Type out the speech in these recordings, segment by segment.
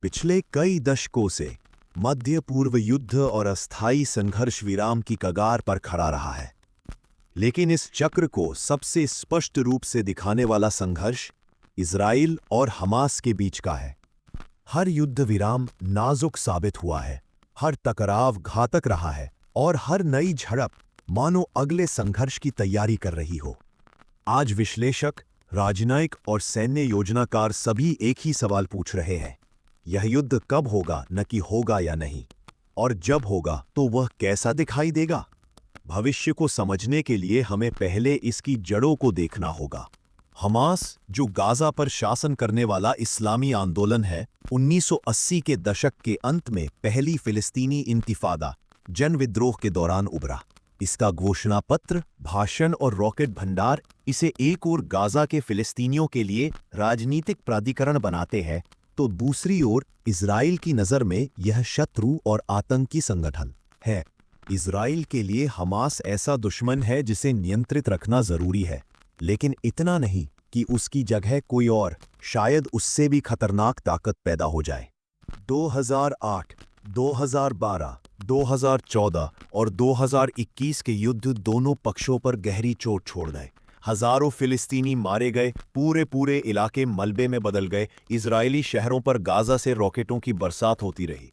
पिछले कई दशकों से मध्य पूर्व युद्ध और अस्थायी संघर्ष विराम की कगार पर खड़ा रहा है। लेकिन इस चक्र को सबसे स्पष्ट रूप से दिखाने वाला संघर्ष इजराइल और हमास के बीच का है। हर युद्ध विराम नाजुक साबित हुआ है, हर टकराव घातक रहा है और हर नई झड़प मानो अगले संघर्ष की तैयारी कर रही हो। आज विश्लेषक, राजनयिक और सैन्य योजनाकार सभी एक ही सवाल पूछ रहे हैं, यह युद्ध कब होगा, न कि होगा या नहीं, और जब होगा तो वह कैसा दिखाई देगा। भविष्य को समझने के लिए हमें पहले इसकी जड़ों को देखना होगा। हमास, जो गाजा पर शासन करने वाला इस्लामी आंदोलन है, 1980 के दशक के अंत में पहली फिलिस्तीनी इंतिफादा जन विद्रोह के दौरान उभरा। इसका घोषणा पत्र, भाषण और रॉकेट भंडार इसे एक ओर गाजा के फिलिस्तीनियों के लिए राजनीतिक प्राधिकरण बनाते हैं, तो दूसरी ओर इजराइल की नज़र में यह शत्रु और आतंकी संगठन है। इजराइल के लिए हमास ऐसा दुश्मन है जिसे नियंत्रित रखना जरूरी है, लेकिन इतना नहीं कि उसकी जगह कोई और, शायद उससे भी खतरनाक ताकत पैदा हो जाए। 2008, 2012, 2014 और 2021 के युद्ध दोनों पक्षों पर गहरी चोट छोड़ गए। हजारों फिलिस्तीनी मारे गए, पूरे इलाके मलबे में बदल गए। इजरायली शहरों पर गाजा से रॉकेटों की बरसात होती रही।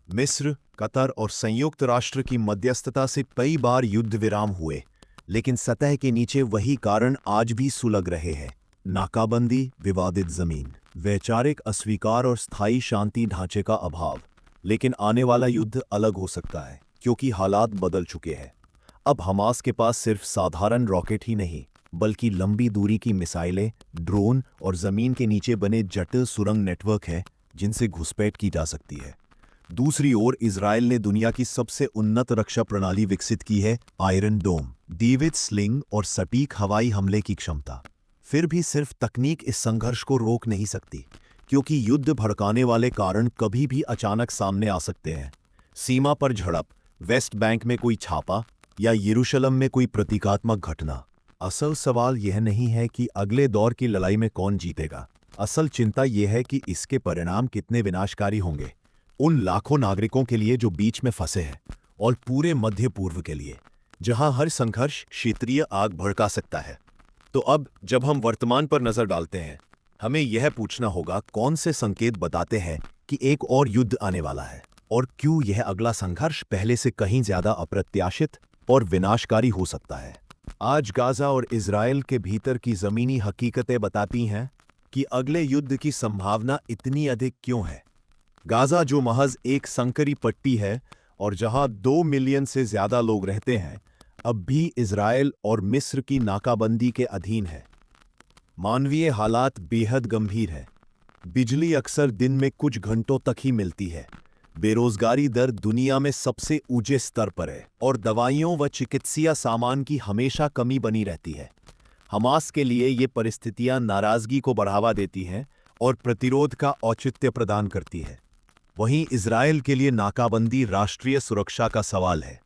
मिस्र, कतर और संयुक्त राष्ट्र की मध्यस्थता से कई बार युद्ध विराम हुए, लेकिन सतह के नीचे वही कारण आज भी सुलग रहे हैं। नाकाबंदी, विवादित जमीन, वैचारिक अस्वीकार और स्थायी शांति ढांचे का अभाव। लेकिन आने वाला युद्ध अलग हो सकता है, क्योंकि हालात बदल चुके हैं। अब हमास के पास सिर्फ साधारण रॉकेट ही नहीं, बल्कि लंबी दूरी की मिसाइलें, ड्रोन और जमीन के नीचे बने जटिल सुरंग नेटवर्क हैं, जिनसे घुसपैठ की जा सकती है। दूसरी ओर इजराइल ने दुनिया की सबसे उन्नत रक्षा प्रणाली विकसित की है, आयरन डोम, डेविड स्लिंग और सटीक हवाई हमले की क्षमता। फिर भी सिर्फ तकनीक इस संघर्ष को रोक नहीं सकती, क्योंकि युद्ध भड़काने वाले कारण कभी भी अचानक सामने आ सकते हैं। सीमा पर झड़प, वेस्ट बैंक में कोई छापा या यरूशलेम में कोई प्रतीकात्मक घटना। असल सवाल यह नहीं है कि अगले दौर की लड़ाई में कौन जीतेगा। असल चिंता यह है कि इसके परिणाम कितने विनाशकारी होंगे, उन लाखों नागरिकों के लिए जो बीच में फंसे हैं, और पूरे मध्य पूर्व के लिए, जहां हर संघर्ष क्षेत्रीय आग भड़का सकता है। तो अब जब हम वर्तमान पर नजर डालते हैं, हमें यह पूछना होगा, कौन से संकेत बताते हैं कि एक और युद्ध आने वाला है, और क्यों यह अगला संघर्ष पहले से कहीं ज्यादा अप्रत्याशित और विनाशकारी हो सकता है। आज गाजा और इजराइल के भीतर की जमीनी हकीकतें बताती हैं कि अगले युद्ध की संभावना इतनी अधिक क्यों है। गाजा, जो महज एक संकरी पट्टी है और जहां 2 मिलियन से ज्यादा लोग रहते हैं, अब भी इजराइल और मिस्र की नाकाबंदी के अधीन है। मानवीय हालात बेहद गंभीर है। बिजली अक्सर दिन में कुछ घंटों तक ही मिलती है। बेरोजगारी दर दुनिया में सबसे ऊंचे स्तर पर है और दवाइयों व चिकित्सीय सामान की हमेशा कमी बनी रहती है। हमास के लिए ये परिस्थितियां नाराजगी को बढ़ावा देती हैं और प्रतिरोध का औचित्य प्रदान करती है। वहीं इजराइल के लिए नाकाबंदी राष्ट्रीय सुरक्षा का सवाल है,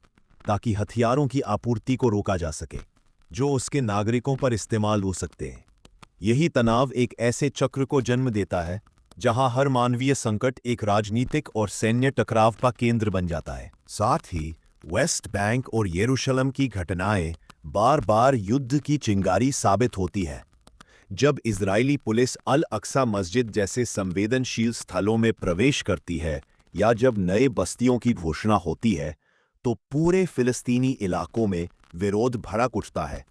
ताकि हथियारों की आपूर्ति को रोका जा सके, जो उसके नागरिकों पर इस्तेमाल हो सकते हैं। यही तनाव एक ऐसे चक्र को जन्म देता है जहां हर मानवीय संकट एक राजनीतिक और सैन्य टकराव का केंद्र बन जाता है। साथ ही वेस्ट बैंक और यरूशलेम की घटनाएं बार बार युद्ध की चिंगारी साबित होती है। जब इजरायली पुलिस अल अक्सा मस्जिद जैसे संवेदनशील स्थलों में प्रवेश करती है या जब नए बस्तियों की घोषणा होती है, तो पूरे फिलिस्तीनी इलाकों में विरोध भड़क उठता है।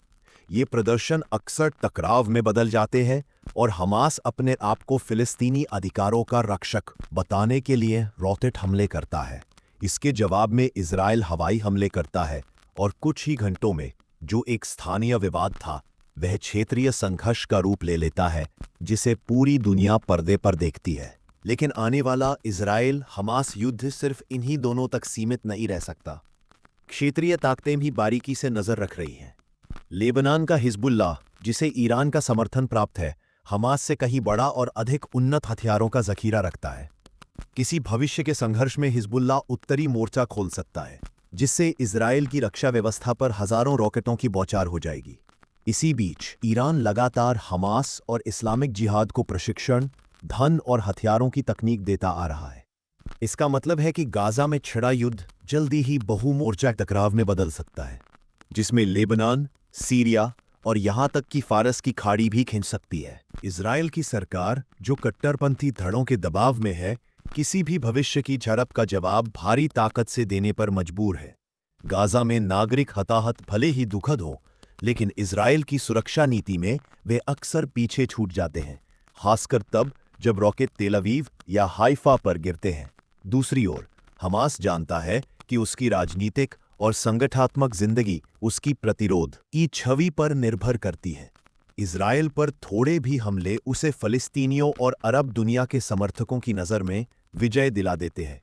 ये प्रदर्शन अक्सर टकराव में बदल जाते हैं और हमास अपने आप को फिलिस्तीनी अधिकारों का रक्षक बताने के लिए रॉकेट हमले करता है। इसके जवाब में इजराइल हवाई हमले करता है और कुछ ही घंटों में जो एक स्थानीय विवाद था, वह क्षेत्रीय संघर्ष का रूप ले लेता है, जिसे पूरी दुनिया पर्दे पर देखती है। लेकिन आने वाला इजराइल हमास युद्ध सिर्फ इन्हीं दोनों तक सीमित नहीं रह सकता। क्षेत्रीय ताकतें भी बारीकी से नजर रख रही हैं। लेबनान का हिजबुल्लाह, जिसे ईरान का समर्थन प्राप्त है, हमास से कहीं बड़ा और अधिक उन्नत हथियारों का जखीरा रखता है। किसी भविष्य के संघर्ष में हिजबुल्लाह उत्तरी मोर्चा खोल सकता है, जिससे इजराइल की रक्षा व्यवस्था पर हजारों रॉकेटों की बौछार हो जाएगी। इसी बीच ईरान लगातार हमास और इस्लामिक जिहाद को प्रशिक्षण, धन और हथियारों की तकनीक देता आ रहा है। इसका मतलब है कि गाजा में छिड़ा युद्ध जल्दी ही बहुमोर्चा टकराव में बदल सकता है, जिसमें लेबनान, सीरिया और यहां तक कि फारस की खाड़ी भी खिंच सकती है। इजराइल की सरकार, जो कट्टरपंथी धड़ों के दबाव में है, किसी भी भविष्य की झड़प का जवाब भारी ताकत से देने पर मजबूर है। गाजा में नागरिक हताहत भले ही दुखद हो, लेकिन इजराइल की सुरक्षा नीति में वे अक्सर पीछे छूट जाते हैं, खासकर तब जब रॉकेट तेल अवीव या हाइफा पर गिरते हैं। दूसरी ओर हमास जानता है कि उसकी राजनीतिक और संगठनात्मक जिंदगी उसकी प्रतिरोध की छवि पर निर्भर करती है। इजराइल पर थोड़े भी हमले उसे फलिस्तीनियों और अरब दुनिया के समर्थकों की नज़र में विजय दिला देते हैं।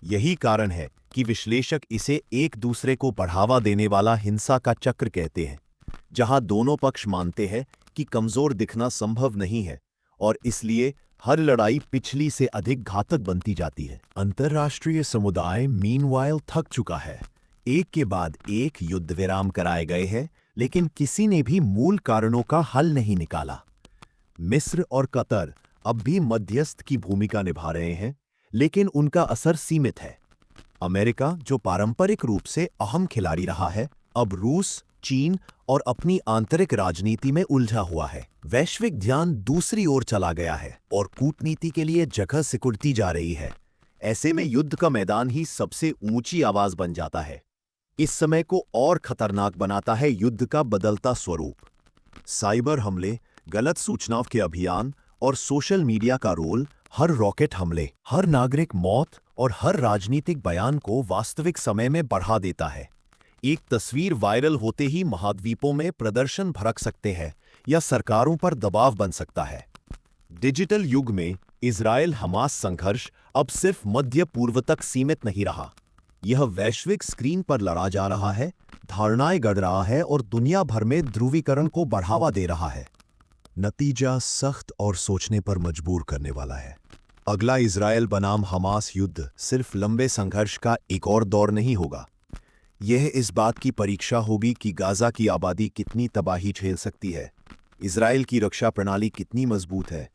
यही कारण है कि विश्लेषक इसे एक दूसरे को बढ़ावा देने वाला हिंसा का चक्र कहते हैं, जहां दोनों पक्ष मानते हैं कि कमजोर दिखना संभव नहीं है और इसलिए हर लड़ाई पिछली से अधिक घातक बनती जाती है। अंतर्राष्ट्रीय समुदाय मीनवाइल थक चुका है। एक के बाद एक युद्ध विराम कराए गए हैं, लेकिन किसी ने भी मूल कारणों का हल नहीं निकाला। मिस्र और कतर अब भी मध्यस्थ की भूमिका निभा रहे हैं, लेकिन उनका असर सीमित है। अमेरिका, जो पारंपरिक रूप से अहम खिलाड़ी रहा है, अब रूस, चीन और अपनी आंतरिक राजनीति में उलझा हुआ है। वैश्विक ध्यान दूसरी ओर चला गया है और कूटनीति के लिए जगह सिकुड़ती जा रही है। ऐसे में युद्ध का मैदान ही सबसे ऊंची आवाज बन जाता है। इस समय को और खतरनाक बनाता है युद्ध का बदलता स्वरूप। साइबर हमले, गलत सूचनाओं के अभियान और सोशल मीडिया का रोल हर रॉकेट हमले, हर नागरिक मौत और हर राजनीतिक बयान को वास्तविक समय में बढ़ा देता है। एक तस्वीर वायरल होते ही महाद्वीपों में प्रदर्शन भड़क सकते हैं या सरकारों पर दबाव बन सकता है। डिजिटल युग में इजराइल हमास संघर्ष अब सिर्फ मध्य पूर्व तक सीमित नहीं रहा। यह वैश्विक स्क्रीन पर लड़ा जा रहा है, धारणाएं गढ़ रहा है और दुनिया भर में ध्रुवीकरण को बढ़ावा दे रहा है। नतीजा सख्त और सोचने पर मजबूर करने वाला है। अगला इजराइल बनाम हमास युद्ध सिर्फ लंबे संघर्ष का एक और दौर नहीं होगा। यह इस बात की परीक्षा होगी कि गाजा की आबादी कितनी तबाही झेल सकती है, इजराइल की रक्षा प्रणाली कितनी मजबूत है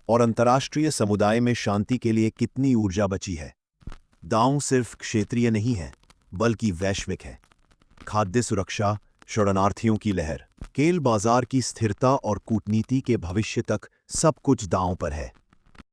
और अंतर्राष्ट्रीय समुदाय में शांति के लिए कितनी ऊर्जा बची है। दांव सिर्फ क्षेत्रीय नहीं है, बल्कि वैश्विक है। खाद्य सुरक्षा, शरणार्थियों की लहर, केल बाजार की स्थिरता और कूटनीति के भविष्य तक सब कुछ दांव पर है।